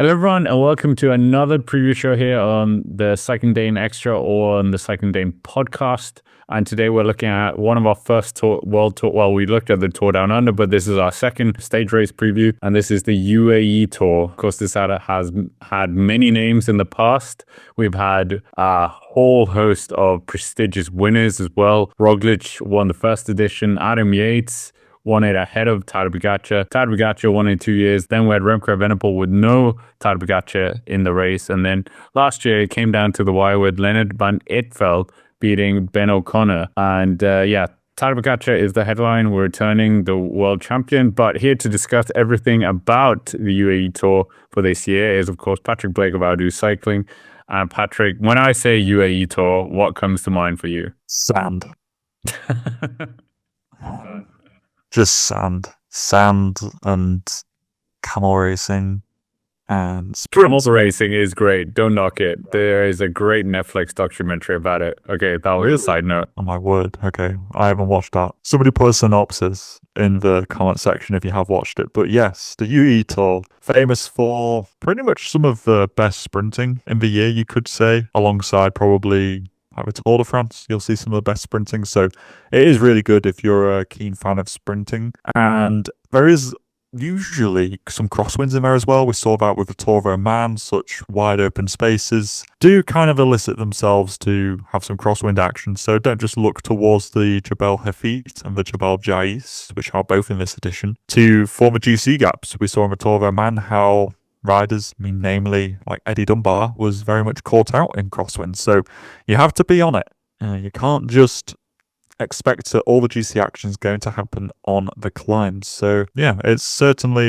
Hello, everyone, and welcome to another preview show here on the Cycling Dane Extra or on the Cycling Dane podcast. And today we're looking at one of our first world tour. Well, we looked at the Tour Down Under, but this is our second stage race preview, and this is the UAE Tour. Of course, this has had many names in the past. We've had a whole host of prestigious winners as well. Roglic won the first edition. Adam Yates won it ahead of Tadej Pogacar. Tadej Pogacar won in 2 years. Then we had Remco Evenepoel with no Tadej Pogacar in the race. And then last year it came down to the wire with Leonard van Itfeld beating Ben O'Connor. And Tadej Pogacar is the headline. We're returning the world champion. But here to discuss everything about the UAE Tour for this year is, of course, Patrick Blake of Outdo Cycling. And Patrick, when I say UAE Tour, what comes to mind for you? Sand. Just sand and camel racing and camel racing is great. Don't knock it. There is a great Netflix documentary about it. Okay, that was a side note. Oh my word. Okay, I haven't watched that. Somebody put a synopsis in the comment section if you have watched it. But yes, the UAE Tour, famous for pretty much some of the best sprinting in the year, you could say, alongside probably the Tour de France. You'll see some of the best sprinting. So it is really good if you're a keen fan of sprinting. And there is usually some crosswinds in there as well. We saw that with the Tour of Oman. Such wide open spaces do kind of elicit themselves to have some crosswind action. So don't just look towards the Jebel Hafid and the Jebel Jais, which are both in this edition, to form a GC gaps. We saw in the Tour of Oman how riders, namely like Eddie Dunbar, was very much caught out in crosswinds. So you have to be on it. You can't just expect all the GC actions going to happen on the climbs. So yeah, it's certainly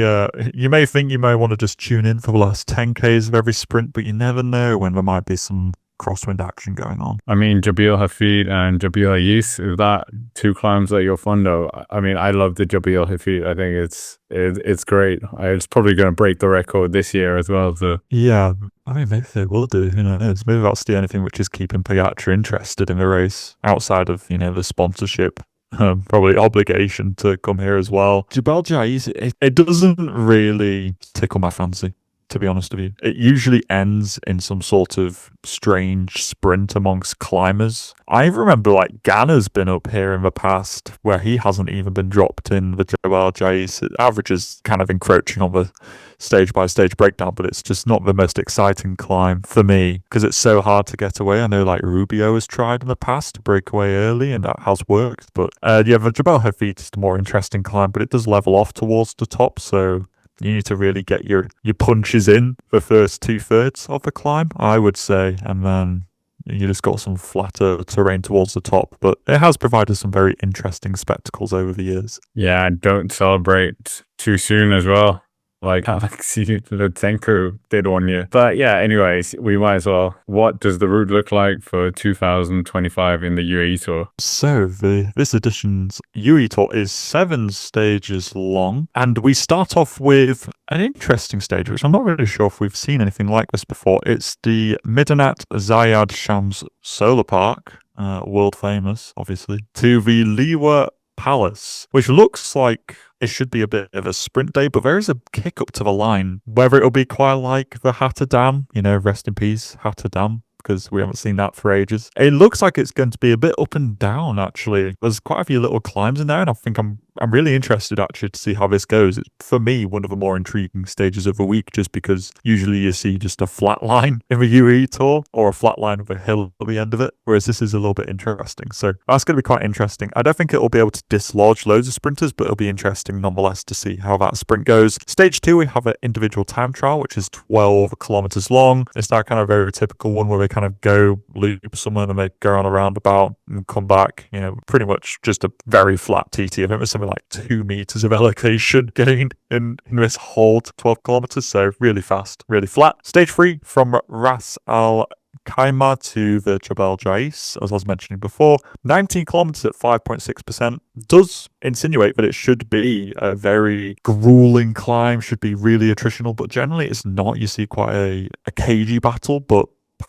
you may think you may want to just tune in for the last 10Ks of every sprint, but you never know when there might be some crosswind action going on. I mean, Jebel Hafid and Jebel Jais, is that two climbs that you're fond of? I mean, I love the Jebel Hafid. I think it's great. It's probably going to break the record this year as well. So yeah, I mean, maybe they will do. Who knows? Maybe that's the only thing which is keeping Pogacar interested in the race outside of the sponsorship. Probably obligation to come here as well. Jebel Jais, it doesn't really tickle my fancy, to be honest with you. It usually ends in some sort of strange sprint amongst climbers. I remember like Ganna's been up here in the past where he hasn't even been dropped in the Jebel Jais. Average is kind of encroaching on the stage-by-stage breakdown, but it's just not the most exciting climb for me because it's so hard to get away. I know like Rubio has tried in the past to break away early and that has worked, but the Jebel Hafid is the more interesting climb, but it does level off towards the top, so you need to really get your punches in the first 2/3 of the climb, I would say, and then you just got some flatter terrain towards the top. But it has provided some very interesting spectacles over the years. Yeah, don't celebrate too soon as well, like Alexei Lutsenko did 1 year. But yeah, anyways, we might as well. What does the route look like for 2025 in the UAE Tour? So this edition's UAE Tour is 7 stages long, and we start off with an interesting stage, which I'm not really sure if we've seen anything like this before. It's the Medinat Zayed Shams Solar Park, world famous, obviously, to the Liwa Palace, which looks like it should be a bit of a sprint day, but there is a kick up to the line, whether it'll be quite like the Hatter Dam, rest in peace, Hatter Dam, because we haven't seen that for ages. It looks like it's going to be a bit up and down, actually. There's quite a few little climbs in there, and I think I'm really interested, actually, to see how this goes. It's, for me, one of the more intriguing stages of the week, just because usually you see just a flat line in the UAE Tour, or a flat line with a hill at the end of it, whereas this is a little bit interesting. So that's going to be quite interesting. I don't think it'll be able to dislodge loads of sprinters, but it'll be interesting nonetheless to see how that sprint goes. Stage 2, we have an individual time trial, which is 12 kilometers long. It's that kind of very typical one where they kind of go loop someone and they go on a roundabout and come back. Pretty much just a very flat TT. I think there's something like 2 meters of elevation gain in this whole 12 kilometers. So really fast, really flat. Stage 3, from Ras Al Khaimah to the Jebel Jais, as I was mentioning before, 19 kilometers at 5.6%, does insinuate that it should be a very grueling climb, should be really attritional, but generally it's not. You see quite a cagey battle, but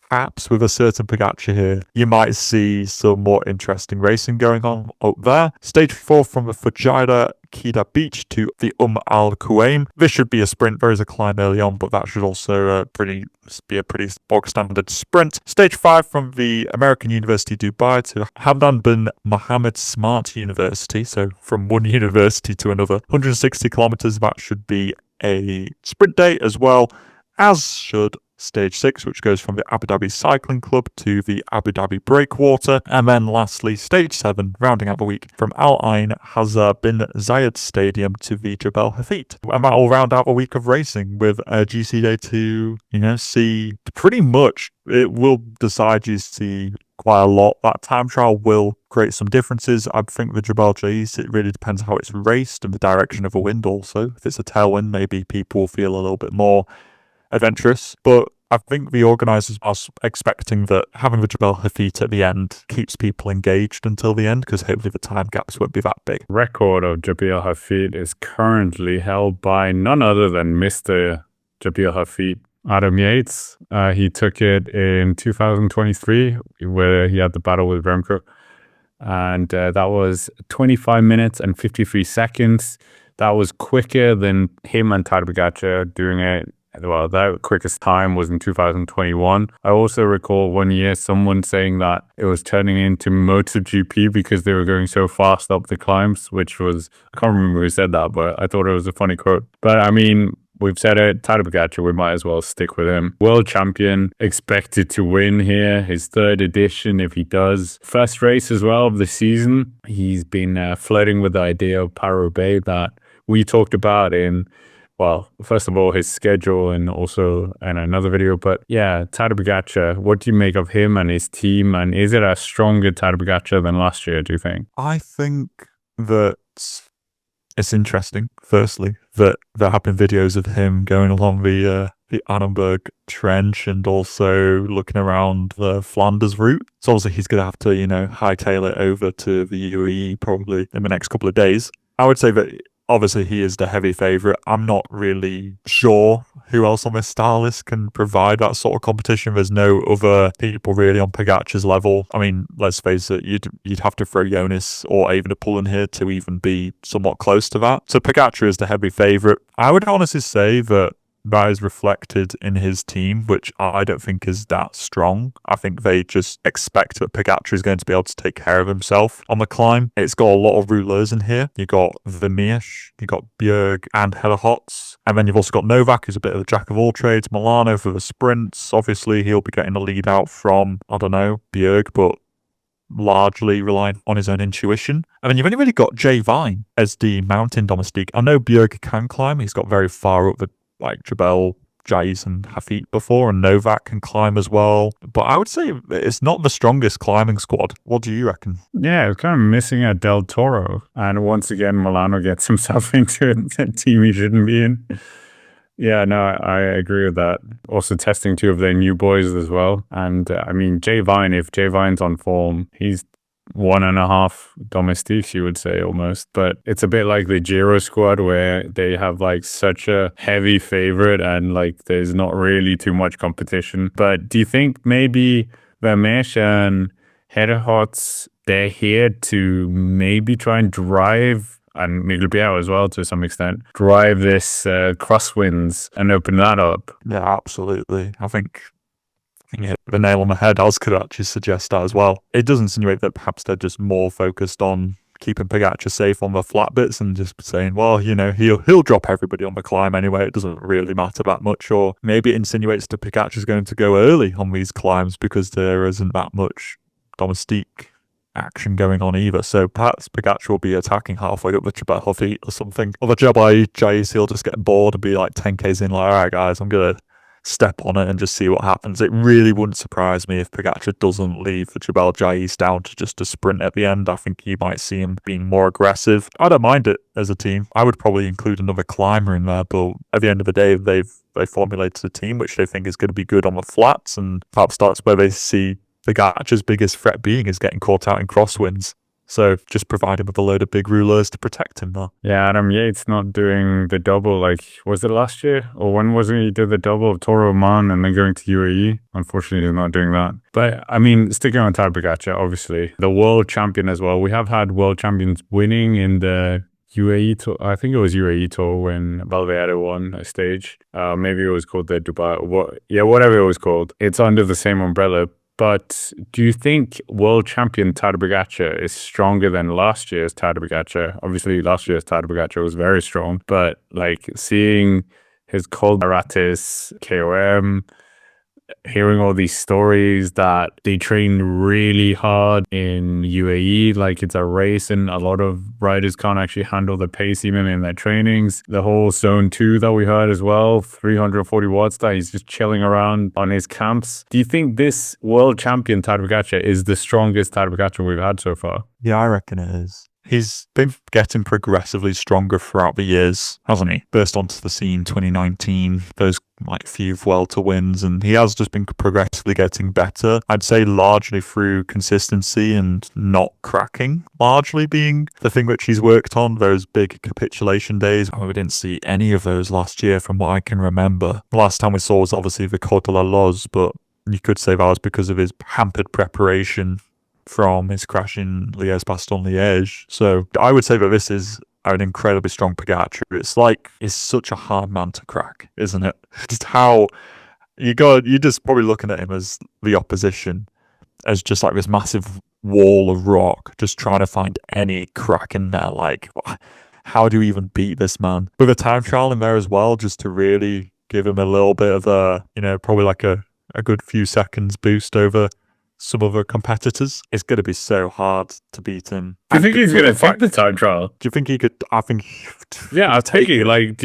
perhaps with a certain Pogacar here, you might see some more interesting racing going on up there. Stage 4 from the Fujairah Kida Beach to the Al Quwaim. This should be a sprint. There is a climb early on, but that should also be a pretty bog standard sprint. Stage 5 from the American University Dubai to Hamdan bin Mohammed Smart University. So from one university to another, 160 kilometers. That should be a sprint day as well, as should Stage 6, which goes from the Abu Dhabi Cycling Club to the Abu Dhabi Breakwater. And then lastly, Stage 7, rounding out the week, from Al Ain Hazar bin Zayed Stadium to the Jebel Hafid. And that will round out a week of racing with a GC day to, see pretty much, it will decide GC quite a lot. That time trial will create some differences. I think the Jebel Jais, it really depends how it's raced and the direction of the wind also. If it's a tailwind, maybe people will feel a little bit more adventurous, but I think the organisers are expecting that having the Jebel Hafid at the end keeps people engaged until the end, because hopefully the time gaps won't be that big. Record of Jebel Hafid is currently held by none other than Mr. Jebel Hafid, Adam Yates. He took it in 2023, where he had the battle with Remco, and that was 25 minutes and 53 seconds. That was quicker than him and Tadej Pogacar doing it. Well, that quickest time was in 2021. I also recall one year someone saying that it was turning into MotoGP because they were going so fast up the climbs, which was, I can't remember who said that, but I thought it was a funny quote. But I mean, we've said it, Tadej Pogacar, we might as well stick with him. World champion, expected to win here, his third edition if he does. First race as well of the season. He's been flirting with the idea of Paris-Roubaix that we talked about in, well, first of all, his schedule and also in another video. But yeah, Tadej Pogacar, what do you make of him and his team? And is it a stronger Tadej Pogacar than last year, do you think? I think that it's interesting, firstly, that there have been videos of him going along the Annenberg Trench and also looking around the Flanders route. So obviously he's going to have to, hightail it over to the UAE probably in the next couple of days. I would say that obviously he is the heavy favourite. I'm not really sure who else on this star list can provide that sort of competition. There's no other people really on Pogacar's level. I mean, let's face it, you'd have to throw Jonas or Evenepoel in here to even be somewhat close to that. So Pogacar is the heavy favourite. I would honestly say that is reflected in his team, which I don't think is that strong. I think they just expect that Pogacar is going to be able to take care of himself on the climb. It's got a lot of rouleurs in here. You got Vermeersch, you got Bjerg and Hellehotz, and then you've also got Novak, who's a bit of a jack of all trades. Milano for the sprints. Obviously, he'll be getting the lead out from, Bjerg, but largely relying on his own intuition. And then you've only really got Jay Vine as the mountain domestique. I know Bjerg can climb. He's got very far up the Jebel Jais and Hafid before, and Novak can climb as well. But I would say it's not the strongest climbing squad. What do you reckon? Yeah, it's kind of missing a Del Toro. And once again, Milano gets himself into a team he shouldn't be in. Yeah, no, I agree with that. Also testing two of their new boys as well. And I mean, Jay Vine, if Jay Vine's on form, he's 1.5 domestiques, you would say, almost. But it's a bit like the Giro squad where they have such a heavy favorite and there's not really too much competition. But do you think maybe Vermeersch and Hellehotz, they're here to maybe try and drive, and Miguel Biao as well to some extent, drive this crosswinds and open that up? Yeah, absolutely. I think you hit the nail on the head. I could actually suggest that as well. It does insinuate that perhaps they're just more focused on keeping Pogacar safe on the flat bits and just saying, well, he'll drop everybody on the climb anyway. It doesn't really matter that much. Or maybe it insinuates that Pogacar's going to go early on these climbs because there isn't that much domestique action going on either. So perhaps Pogacar will be attacking halfway up the Jebel Hafid or something. Or the Jebel Jais, he'll just get bored and be 10Ks in, all right, guys, I'm going to step on it and just see what happens. It really wouldn't surprise me if Pogacar doesn't leave the Jebel Jais down to just a sprint at the end. I think you might see him being more aggressive. I don't mind it as a team. I would probably include another climber in there, but at the end of the day, they formulated a team which they think is going to be good on the flats, and perhaps that's where they see Pogacar's biggest threat being is getting caught out in crosswinds. So just provide him with a load of big rulers to protect him there. Yeah, Adam Yates not doing the double. Like, was it last year? Or when was it he did the double of Tour Oman and then going to UAE? Unfortunately, he's not doing that. But, I mean, sticking on Tadej Pogacar, obviously, the world champion as well. We have had world champions winning in the UAE Tour. I think it was UAE Tour when Valverde won a stage. Maybe it was called the Dubai. Whatever it was called. It's under the same umbrella. But do you think world champion Tadej Pogacar is stronger than last year's Tadej Pogacar? Obviously, last year's Tadej Pogacar was very strong, but like seeing his Col Aratis, KOM, hearing all these stories that they train really hard in UAE, like it's a race and a lot of riders can't actually handle the pace even in their trainings. The whole zone 2 that we heard as well, 340 watts that he's just chilling around on his camps. Do you think this world champion Tadej Pogacar is the strongest Tadej Pogacar we've had so far? Yeah, I reckon it is. He's been getting progressively stronger throughout the years, hasn't he? Burst onto the scene 2019, those like few Vuelta wins, and he has just been progressively getting better. I'd say largely through consistency and not cracking, largely being the thing which he's worked on, those big capitulation days. We didn't see any of those last year from what I can remember. The last time we saw was obviously the Col de la Loz, but you could say that was because of his hampered preparation from his crash in Liège-Bastogne-Liège. So I would say that this is an incredibly strong Pogacar. It's such a hard man to crack, isn't it? Just how you're just probably looking at him as the opposition, as just like this massive wall of rock, just trying to find any crack in there. Like, how do you even beat this man? With a time trial in there as well, just to really give him a little bit of probably like a good few seconds boost over some other competitors. It's going to be so hard to beat him. Do you think he's going to take the time trial? Do you think he could? I think. Yeah, I'll take it. Like,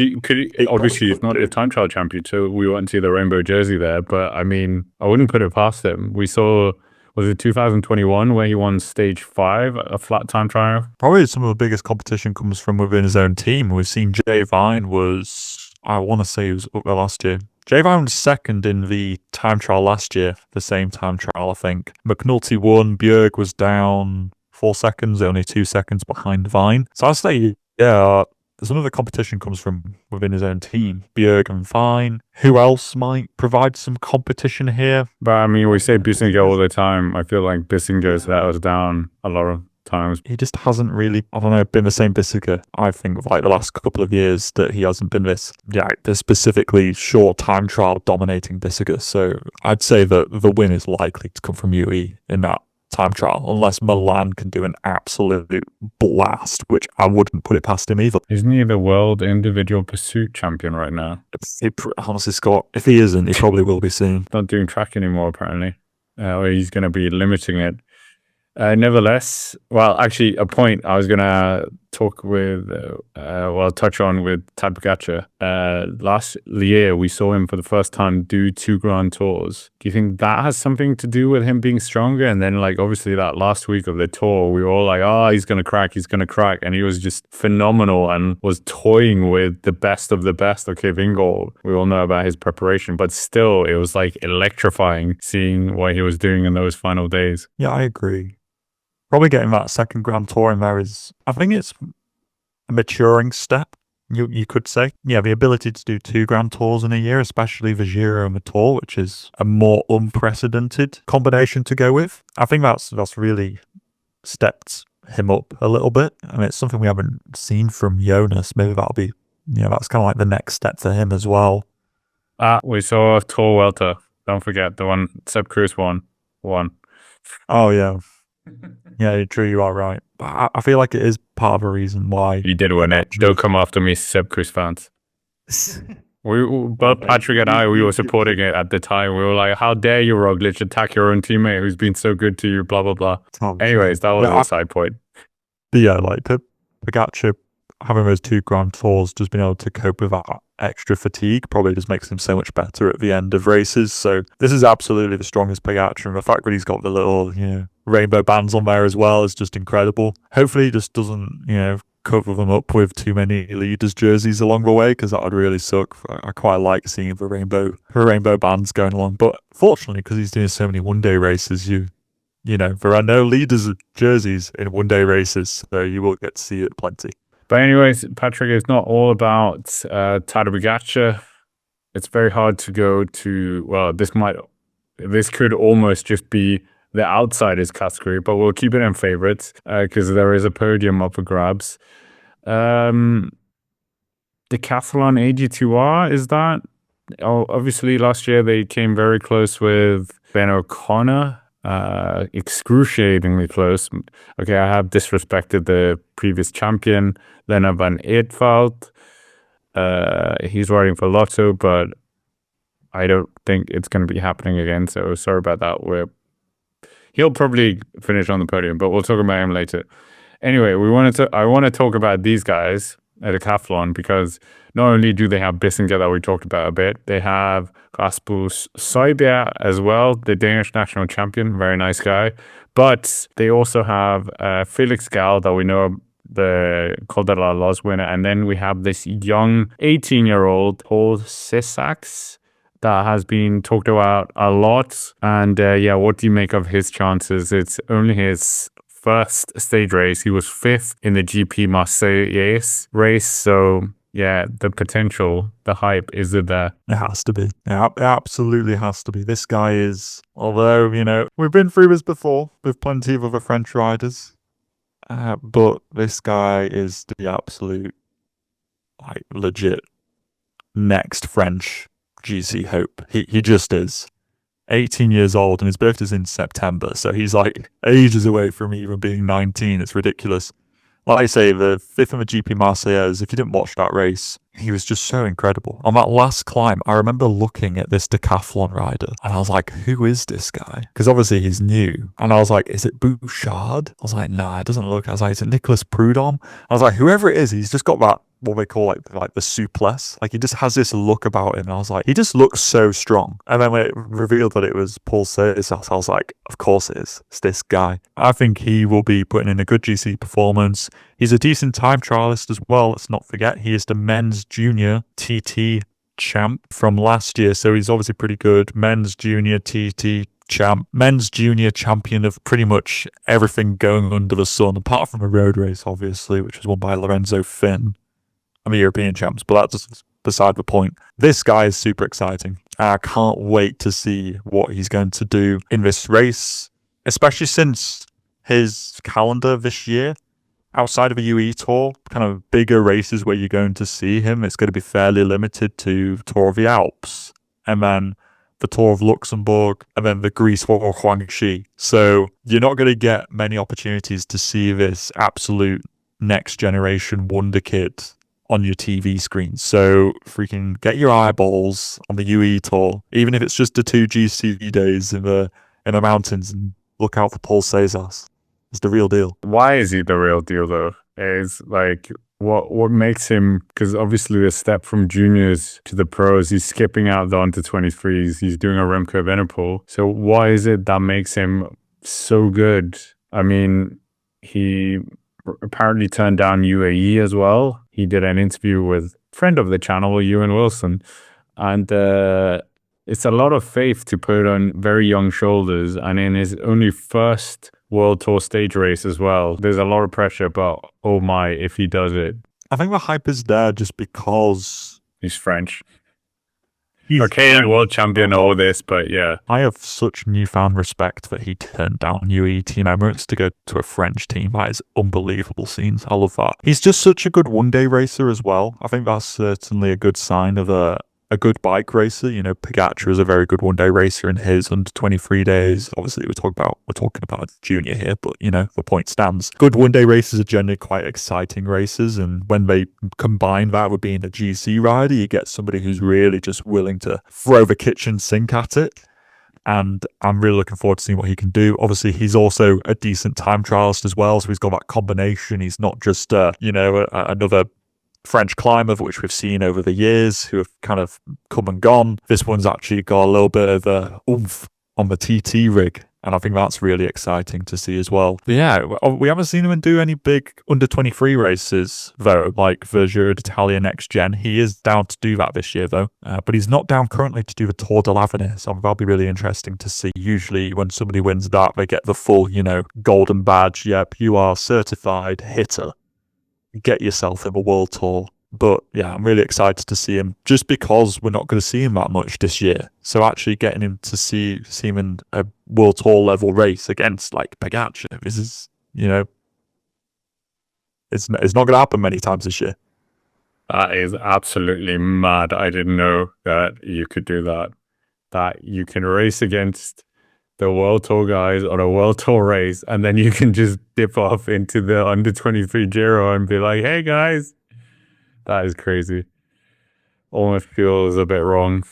obviously, he's not a time trial champion, so we won't see the rainbow jersey there. But I mean, I wouldn't put it past him. We saw, was it 2021 where he won stage 5, a flat time trial? Probably some of the biggest competition comes from within his own team. We've seen Jay Vine was, I want to say he was up there last year. Jay Vine was second in the time trial last year, the same time trial, I think. McNulty won, Bjerg was down 4 seconds, only 2 seconds behind Vine. So I'd say, yeah, some of the competition comes from within his own team. Bjerg and Vine. Who else might provide some competition here? But I mean, we say Bissinger all the time. I feel like Bissinger's let us down a lot of times. He just hasn't really, been the same Bissinger. I think like the last couple of years that he hasn't been this specifically short time trial dominating Bissinger. So I'd say that the win is likely to come from UAE in that time trial, unless Milan can do an absolute blast, which I wouldn't put it past him either. Isn't he the world individual pursuit champion right now? Honestly, Scott, if he isn't, he probably will be soon. Not doing track anymore, apparently. Or he's going to be limiting it. Nevertheless, well, actually, a point I was going to touch on with Tadej Pogacar. Last year, we saw him for the first time do 2 Grand Tours. Do you think that has something to do with him being stronger? And then, like, obviously that last week of the tour, we were all like, oh, he's going to crack. And he was just phenomenal and was toying with the best of the best. Okay, Vingegaard, we all know about his preparation, but still, it was like electrifying seeing what he was doing in those final days. Yeah, I agree. Probably getting that second Grand Tour in there is, I think it's a maturing step, you could say. Yeah, the ability to do 2 Grand Tours in a year, especially the Giro and the Tour, which is a more unprecedented combination to go with. I think that's really stepped him up a little bit. I mean, it's something we haven't seen from Jonas. Maybe that'll be, that's kind of like the next step for him as well. We saw Tour Welter. Don't forget the one Sepp Kuss won. Oh, yeah. Yeah, true, you are right. But I feel like it is part of a reason why. He did win it. Don't come after me, Sepp Kuss fans. Both Patrick and I, we were supporting it at the time. We were like, how dare you, Roglic, attack your own teammate who's been so good to you, blah, blah, blah. Anyways, that was a side point. But yeah, like Pogacar having those 2 Grand Tours, just being able to cope with that extra fatigue probably just makes him so much better at the end of races. So this is absolutely the strongest Pogacar, and the fact that he's got the little, rainbow bands on there as well is just incredible. Hopefully he just doesn't, cover them up with too many leaders jerseys along the way, because that would really suck. I quite like seeing the rainbow bands going along, but fortunately, because he's doing so many one-day races, you there are no leaders' jerseys in one-day races, so you will get to see it plenty. But anyways, Patrick, it's not all about Tadej Pogacar. It's very hard to go to, well, this could almost just be the outsiders category, but we'll keep it in favorites because there is a podium up for grabs. Decathlon AG2R, is that? Oh, obviously last year they came very close with Ben O'Connor, excruciatingly close. Okay, I have disrespected the previous champion, Lennart van Eetveld. He's riding for Lotto, but I don't think it's going to be happening again, so sorry about that. He'll probably finish on the podium, but we'll talk about him later. Anyway, I want to talk about these guys at Decathlon because not only do they have Bissinger that we talked about a bit, they have Rasmus Søjbjerg as well, the Danish national champion, very nice guy. But they also have Felix Gall that we know, the Col de la Loz winner, and then we have this young 18-year-old Paul Seixas that has been talked about a lot. And what do you make of his chances? It's only his first stage race. He was 5th in the GP Marseille race. So yeah, the potential, the hype, is it there? It has to be. It absolutely has to be. This guy is, although, we've been through this before with plenty of other French riders, but this guy is the absolute, legit next French GC hope. He just is. 18 years old, and his birthday's in September, so he's ages away from even being 19. It's ridiculous. Like I say, the 5th in the GP Marseillaise, if you didn't watch that race, he was just so incredible. On that last climb, I remember looking at this decathlon rider, and I was like, who is this guy? Because obviously he's new. And I was like, is it Bouchard? I was like, nah, it doesn't look. I was like, is it Nicolas Prudhomme? I was like, whoever it is, he's just got that, what they call like the souplesse. He just has this look about him. And I was like, he just looks so strong. And then when it revealed that it was Paul Seixas, I was like, of course it is. It's this guy. I think he will be putting in a good GC performance. He's a decent time trialist as well. Let's not forget, he is the men's junior TT champ from last year. So he's obviously pretty good. Men's junior TT champ, men's junior champion of pretty much everything going under the sun, apart from a road race, obviously, which was won by Lorenzo Finn. I'm a European champs, but that's just beside the point. This guy is super exciting. I can't wait to see what he's going to do in this race, especially since his calendar this year, outside of a UAE Tour, kind of bigger races where you're going to see him, it's going to be fairly limited to Tour of the Alps, and then the Tour of Luxembourg, and then the Greece Tour of Guangxi. So you're not going to get many opportunities to see this absolute next generation wonder kid on your TV screen. So freaking get your eyeballs on the UAE Tour, even if it's just the 2 GC days in the mountains, and look out for Paul Seixas. It's the real deal. Why is he the real deal though? Is what makes him, because obviously the step from juniors to the pros, he's skipping out the under 23s, he's doing a Remco Evenepoel. So why is it that makes him so good? I mean, he apparently turned down UAE as well. He did an interview with a friend of the channel, Ewan Wilson, and it's a lot of faith to put on very young shoulders, and in his only first World Tour stage race as well. There's a lot of pressure, but oh my, if he does it. I think the hype is there just because he's French. Okay, world champion, all this, but yeah. I have such newfound respect that he turned down UAE Team Emirates to go to a French team. That is unbelievable scenes. I love that. He's just such a good one-day racer as well. I think that's certainly a good sign of a good bike racer. Pogacar is a very good one-day racer in his under 23 days. Obviously, we're talking about junior here, but the point stands. Good one-day races are generally quite exciting races, and when they combine that with being a GC rider, you get somebody who's really just willing to throw the kitchen sink at it. And I'm really looking forward to seeing what he can do. Obviously, he's also a decent time trialist as well, so he's got that combination. He's not just another French climber, which we've seen over the years, who have kind of come and gone. This one's actually got a little bit of oomph on the TT rig. And I think that's really exciting to see as well. But yeah, we haven't seen him do any big under-23 races, though, like the Giro d'Italia Next Gen. He is down to do that this year, though. But he's not down currently to do the Tour de l'Avenir, so that'll be really interesting to see. Usually when somebody wins that, they get the full, golden badge. Yep, you are certified hitter. Get yourself in the World Tour. But yeah, I'm really excited to see him just because we're not going to see him that much this year. So actually getting him to see him in a World Tour level race against like Pogacar, this is, it's not going to happen many times this year. That is absolutely mad. I didn't know that you could do that. That you can race against the World Tour guys on a World Tour race, and then you can just dip off into the under-23 Giro and be like, hey guys. That is crazy. Almost feels a bit wrong.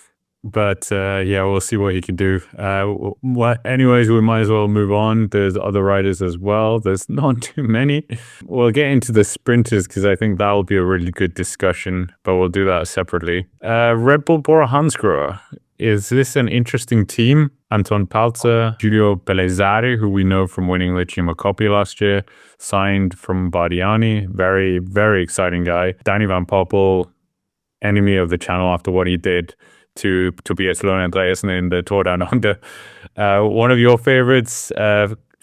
But yeah, we'll see what he can do. Anyways, we might as well move on. There's other riders as well. There's not too many. We'll get into the sprinters because I think that will be a really good discussion, but we'll do that separately. Red Bull Bora Hansgrohe. Is this an interesting team? Anton Palzer, Giulio Bellezari, who we know from winning the Cima Coppi last year, signed from Bardiani. Very, very exciting guy. Danny Van Poppel, enemy of the channel after what he did to Tobias Lund Andresen in the Tour Down Under. One of your favorites,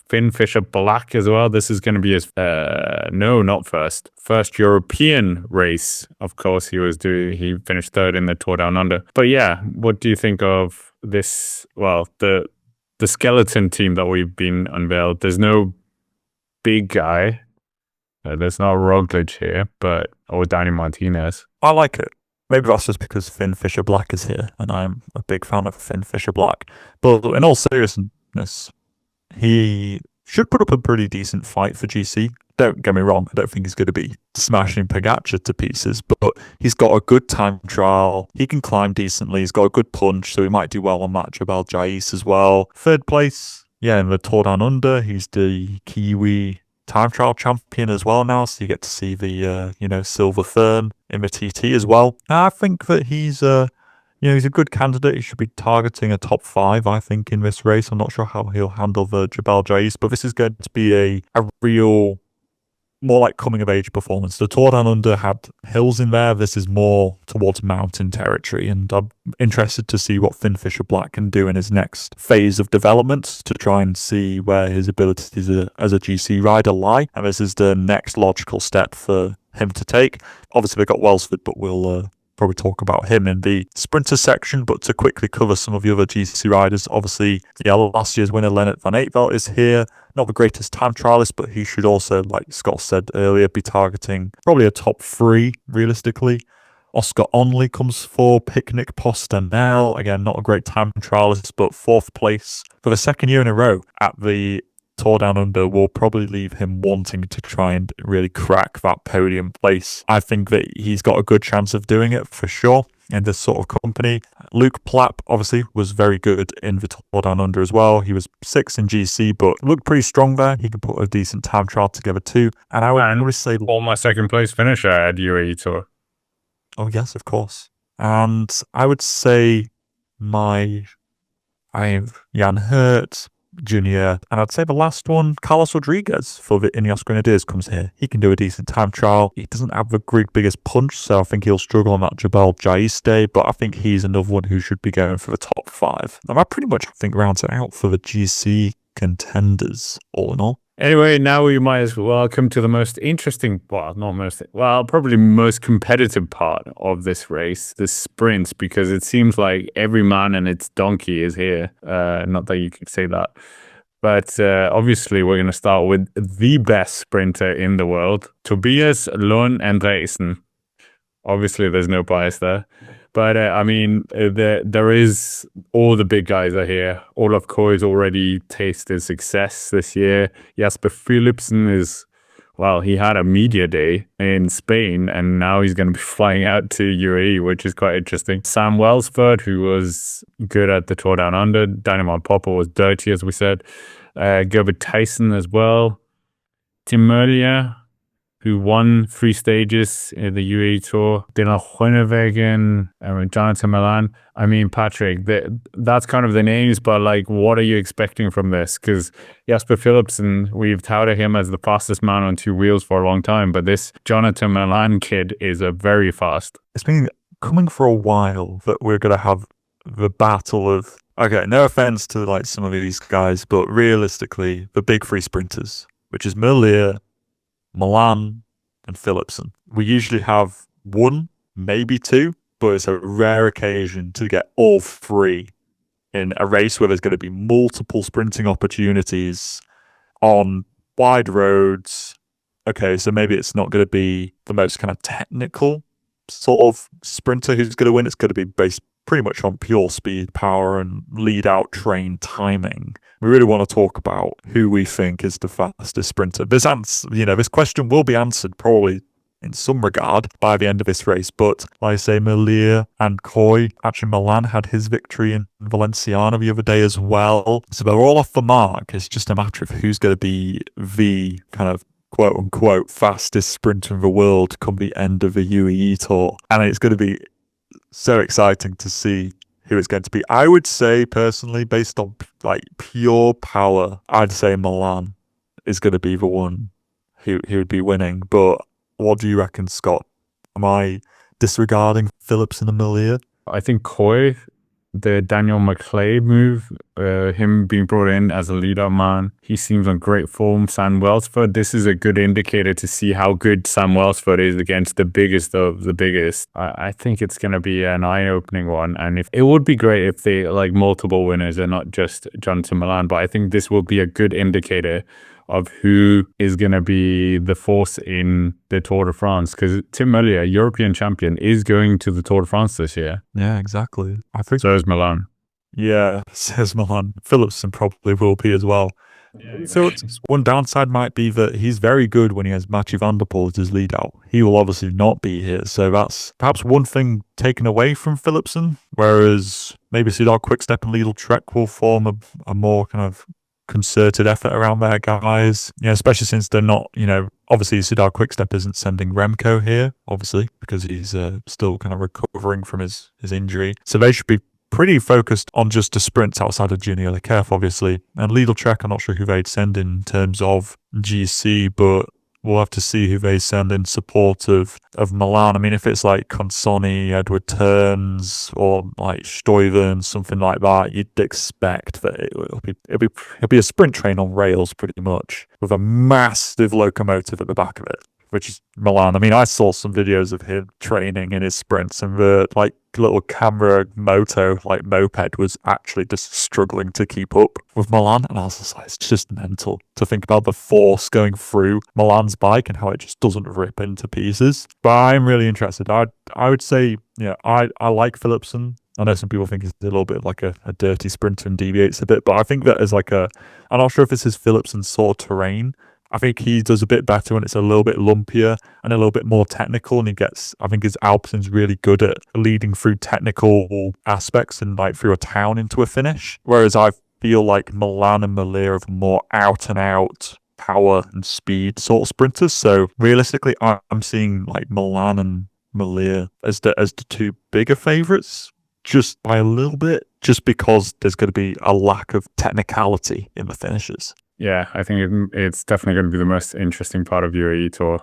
Finn Fisher Black as well. This is going to be his, not first European race. Of course, he finished third in the Tour Down Under. But yeah, what do you think of this? Well, the skeleton team that we've been unveiled. There's no big guy. There's not Roglic here, or Danny Martinez. I like it. Maybe that's just because Finn Fisher Black is here, and I'm a big fan of Finn Fisher Black. But in all seriousness, he should put up a pretty decent fight for GC. Don't get me wrong, I don't think he's going to be smashing Pogacar to pieces, but he's got a good time trial. He can climb decently. He's got a good punch, so he might do well on that Jabal Jais as well. Third place, yeah, in the Tour Down Under, he's the Kiwi time trial champion as well now, so you get to see the, Silver Fern in the TT as well. I think that he's a good candidate. He should be targeting a top 5, I think, in this race. I'm not sure how he'll handle the Jabal Jais, but this is going to be a real, more like coming-of-age performance. The Tour Down Under had hills in there. This is more towards mountain territory, and I'm interested to see what Finn Fisher Black can do in his next phase of development to try and see where his abilities as a GC rider lie, and this is the next logical step for him to take. Obviously, we've got Welsford, but we'll probably talk about him in the sprinter section. But to quickly cover some of the other GC riders, obviously, last year's winner Lennart van Eetvelt is here. Not the greatest time trialist, but he should also, like Scott said earlier, be targeting probably a top 3, realistically. Oscar Onley comes for Picnic Postenel. Again, not a great time trialist, but 4th place for the 2nd year in a row at the Tour Down Under will probably leave him wanting to try and really crack that podium place. I think that he's got a good chance of doing it for sure in this sort of company. Luke Plapp obviously was very good in the Tour Down Under as well. He was 6th in GC, but looked pretty strong there. He can put a decent time trial together too. And I would really say my 2nd place finisher at UAE Tour. Oh yes, of course. And I would say I have Jan Hurt, Junior, and I'd say the last one, Carlos Rodriguez for the Ineos Grenadiers, comes here. He can do a decent time trial. He doesn't have the biggest punch, so I think he'll struggle on that Jabal Jais day, but I think he's another one who should be going for the top 5. And that pretty much, I think, rounds it out for the GC contenders, all in all. Anyway, now we might as well come to the most interesting, probably most competitive part of this race, the sprints, because it seems like every man and its donkey is here. Not that you could say that. But obviously, we're going to start with the best sprinter in the world, Tobias Lund Andresen. Obviously, there's no bias there. But there is, all the big guys are here. Olav Kooij already tasted success this year. Jasper Philipsen he had a media day in Spain, and now he's going to be flying out to UAE, which is quite interesting. Sam Welsford, who was good at the Tour Down Under. Danny Van Poppel was dirty, as we said. Gilbert Tyson as well. Tim Merlier, who won 3 stages in the UAE Tour. Dylan Groenewegen, Jonathan Milan. I mean, Patrick, that's kind of the names, but like, what are you expecting from this? Because Jasper Philipsen, we've touted him as the fastest man on 2 wheels for a long time, but this Jonathan Milan kid is a very fast. It's been coming for a while that we're going to have the battle of, okay, no offense to like some of these guys, but realistically, the big 3 sprinters, which is Merlier, Milan, and Philipsen. We usually have 1, maybe 2, but it's a rare occasion to get all 3 in a race where there's going to be multiple sprinting opportunities on wide roads. Okay, so maybe it's not going to be the most kind of technical sort of sprinter who's going to win. It's going to be based pretty much on pure speed, power, and lead-out train timing. We really want to talk about who we think is the fastest sprinter. This question will be answered probably in some regard by the end of this race, but like I say, Merlier and Kooij, actually Milan had his victory in Valenciana the other day as well. So they're all off the mark. It's just a matter of who's going to be the kind of quote-unquote fastest sprinter in the world come the end of the UAE Tour. And it's going to be so exciting to see who it's going to be. I would say, personally, based on like pure power, I'd say Milan is going to be the one who would be winning. But what do you reckon, Scott? Am I disregarding Philipsen and Merlier? I think Kooij, the Daniel McClay move, him being brought in as a leader man, he seems on great form. Sam Welsford, this is a good indicator to see how good Sam Welsford is against the biggest of the biggest. I think it's going to be an eye-opening one, and if it would be great if they like multiple winners and not just Jonathan Milan, but I think this will be a good indicator of who is going to be the force in the Tour de France, because Tim Merlier, European champion, is going to the Tour de France this year. Yeah, exactly. I think so is Milan. Yeah, says Milan. Philipsen probably will be as well. Yeah, so one downside might be that he's very good when he has Mathieu van der Poel as his lead out. He will obviously not be here, so that's perhaps one thing taken away from Philipsen, whereas maybe Soudal Quickstep and Lidl Trek will form a more kind of concerted effort around their guys, especially since they're not, obviously Soudal Quickstep isn't sending Remco here, obviously, because he's still kind of recovering from his injury. So they should be pretty focused on just the sprints outside of Junior Leclerc, obviously. And Lidl Trek, I'm not sure who they'd send in terms of GC, but we'll have to see who they send in support of Milan. I mean, if it's like Consonni, Edward Turns, or like Stuyven, something like that, you'd expect that it'll be a sprint train on rails pretty much, with a massive locomotive at the back of it, which is Milan. I mean, I saw some videos of him training in his sprints, and the like little camera moto, like moped, was actually just struggling to keep up with Milan. And I was just like, it's just mental to think about the force going through Milan's bike and how it just doesn't rip into pieces. But I'm really interested. I would say, I like Philipsen. I know some people think he's a little bit like a dirty sprinter and deviates a bit, but I think that is like I'm not sure if this is Philipsen's sort of terrain. I think he does a bit better when it's a little bit lumpier and a little bit more technical, and I think his Alpecen's really good at leading through technical aspects and like through a town into a finish. Whereas I feel like Milan and Merlier are more out and out power and speed sort of sprinters. So realistically, I'm seeing like Milan and Merlier as the 2 bigger favourites, just by a little bit, just because there's going to be a lack of technicality in the finishes. Yeah, I think it's definitely going to be the most interesting part of UAE Tour,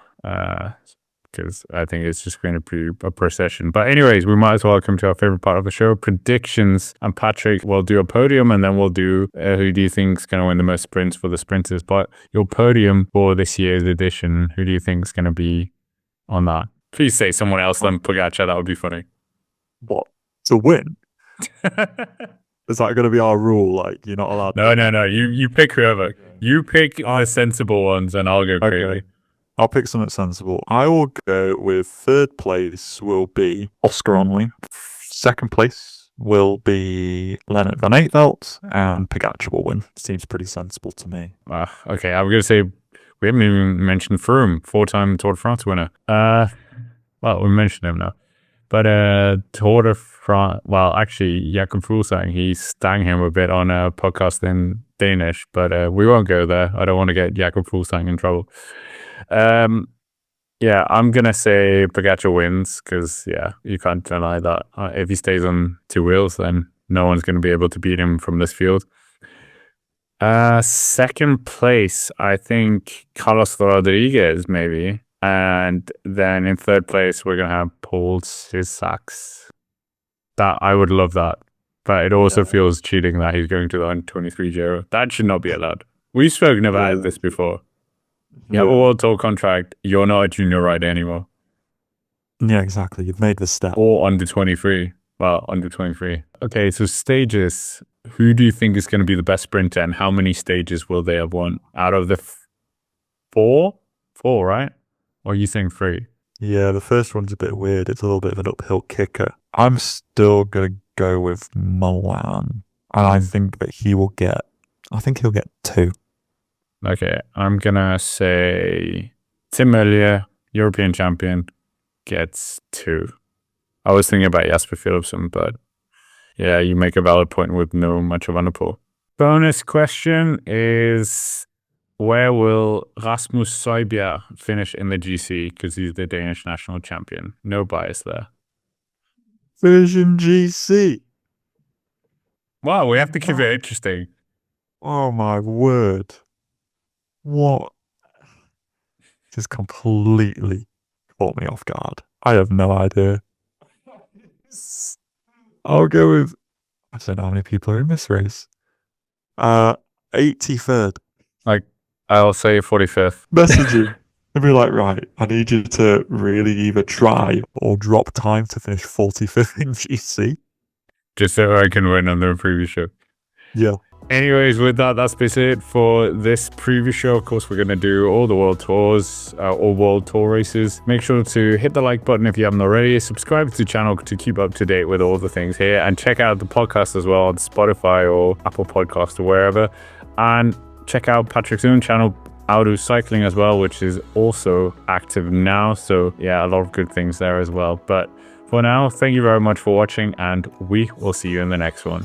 because I think it's just going to be a procession. But anyways, we might as well come to our favorite part of the show, predictions. And Patrick will do a podium, and then we'll do who do you think is going to win the most sprints for the sprinters. But your podium for this year's edition, who do you think is going to be on that? Please say someone else than Pogacar. That would be funny. What? To win? Is that going to be our rule? Like, you're not allowed No. You pick whoever. You pick the sensible ones, and I'll go crazy. Okay. I'll pick something sensible. I will go with 3rd place will be Oscar Onley. 2nd place will be Leonard Van Aertvelt, and Pogacar will win. Seems pretty sensible to me. Okay, I'm going to say we haven't even mentioned Froome, 4-time Tour de France winner. Well, we mentioned him now. But Tour de France, well, actually, Jakob Fuglsang, he stang him a bit on a podcast in Danish, but we won't go there. I don't want to get Jakob Fuglsang in trouble. Yeah, I'm going to say Pogacar wins because, yeah, you can't deny that. If he stays on two wheels, then no one's going to be able to beat him from this field. Second place, I think Carlos Rodriguez, maybe. And then in third place, we're going to have Paul Seixas. That I would love that. But it also feels cheating that he's going to the 123 Giro. That should not be allowed. We've spoken about this before. You have a World Tour contract. You're not a junior rider anymore. Yeah, exactly. You've made the step. Or under 23. Well, under 23. Okay, so stages. Who do you think is going to be the best sprinter, and how many stages will they have won? Out of the four? Four, right? Or are you saying three? Yeah, the first one's a bit weird. It's a little bit of an uphill kicker. I'm still going to go with Milan. And I think that he'll get 2. Okay, I'm going to say Tim Merlier, European champion, gets 2. I was thinking about Jasper Philipsen, but yeah, you make a valid point with no much of Underpool. Bonus question is, where will Rasmus Højbjerg finish in the GC? Because he's the Danish national champion. No bias there. Finish in GC. Wow, we have to keep it interesting. Oh my word. What? This completely caught me off guard. I have no idea. I'll go with, I don't know how many people are in this race. 83rd. I'll say 45th. Message you. I'd be like, right, I need you to really either try or drop time to finish 45th in GC. Just so I can win on the preview show. Yeah. Anyways, with that, that's basically it for this preview show. Of course, we're going to do all the World Tours, all World Tour races. Make sure to hit the like button if you haven't already. Subscribe to the channel to keep up to date with all the things here. And check out the podcast as well on Spotify or Apple Podcasts or wherever. And check out Patrick's own channel, Auto Cycling, as well, which is also active now. So yeah, a lot of good things there as well. But for now, thank you very much for watching, and we will see you in the next one.